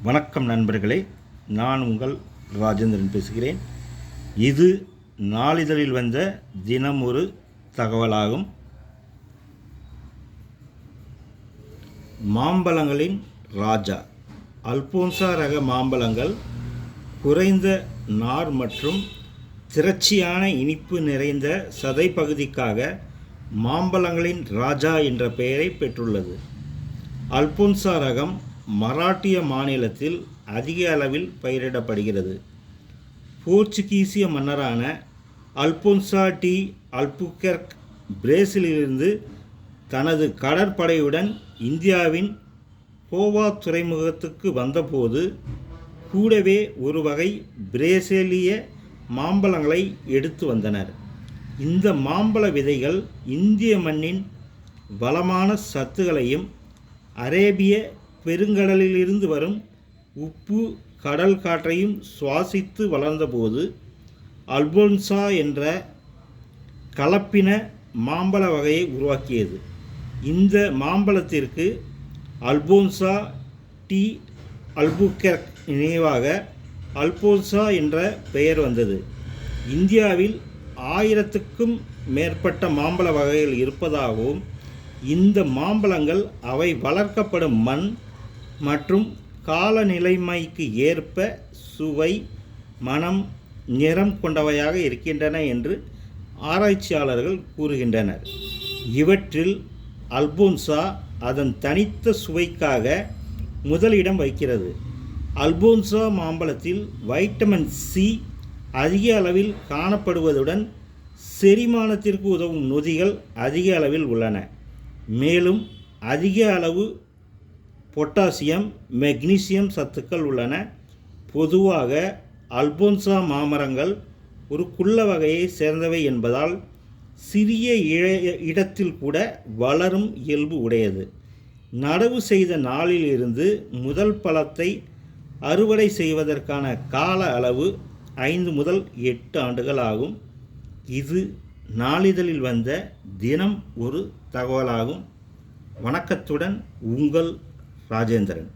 வணக்கம் நண்பர்களே, நான் உங்கள் ராஜேந்திரன் பேசுகிறேன். இது நாளிதழில் வந்த தினம் ஒரு தகவலாகும். மாம்பழங்களின் ராஜா. அல்போன்சா ரக மாம்பழங்கள் குறைந்த நார் மற்றும் திரட்சியான இனிப்பு நிறைந்த சதை பகுதிக்காக மாம்பழங்களின் ராஜா என்ற பெயரை பெற்றுள்ளது. அல்போன்சா ரகம் மராட்டிய மாநிலத்தில் அதிக அளவில் பயிரிடப்படுகிறது. போர்ச்சுகீசிய மன்னரான அல்போன்சா டி அல்புகெர்க் பிரேசிலிலிருந்து தனது கடற்படையுடன் இந்தியாவின் கோவா துறைமுகத்துக்கு வந்தபோது கூடவே ஒரு வகை பிரேசிலிய மாம்பழங்களை எடுத்து வந்தனர். இந்த மாம்பழ விதைகள் இந்திய மண்ணின் வளமான சத்துகளையும் அரேபிய பெருங்கடலிலிருந்து வரும் உப்பு கடல் காற்றையும் சுவாசித்து வளர்ந்தபோது அல்போன்சா என்ற கலப்பின மாம்பழ வகையை உருவாக்கியது. இந்த மாம்பழத்திற்கு அல்போன்சா டி அல்புகெர்க் நினைவாக அல்போன்சா என்ற பெயர் வந்தது. இந்தியாவில் 1000க்கும் மேற்பட்ட மாம்பழ வகைகள் இருப்பதாகவும் இந்த மாம்பழங்கள் அவை வளர்க்கப்படும் மண் மற்றும் காலநிலைமைக்கு ஏற்ப சுவை, மனம், நிறம் கொண்டவையாக இருக்கின்றன என்று ஆராய்ச்சியாளர்கள் கூறுகின்றனர். இவற்றில் அல்போன்சா அதன் தனித்த சுவைக்காக முதலிடம் வகிக்கிறது. அல்போன்சா மாம்பழத்தில் வைட்டமின் சி அதிக அளவில் காணப்படுவதுடன் செரிமானத்திற்கு உதவும் நொதிகள் அதிக அளவில் உள்ளன. மேலும் அதிக அளவு பொட்டாசியம், மெக்னீசியம் சத்துக்கள் உள்ளன. பொதுவாக அல்போன்சா மாமரங்கள் ஒரு குள்ள வகையை சேர்ந்தவை என்பதால் சிறிய இடத்தில் கூட வளரும் இயல்பு உடையது. நடவு செய்த நாளில் இருந்து முதல் பழத்தை அறுவடை செய்வதற்கான கால அளவு 5 முதல் 8 ஆண்டுகள் ஆகும். இது நாளிதழில் வந்த தினம் ஒரு தகவலாகும். வணக்கத்துடன் உங்கள் ராஜேந்திரன்.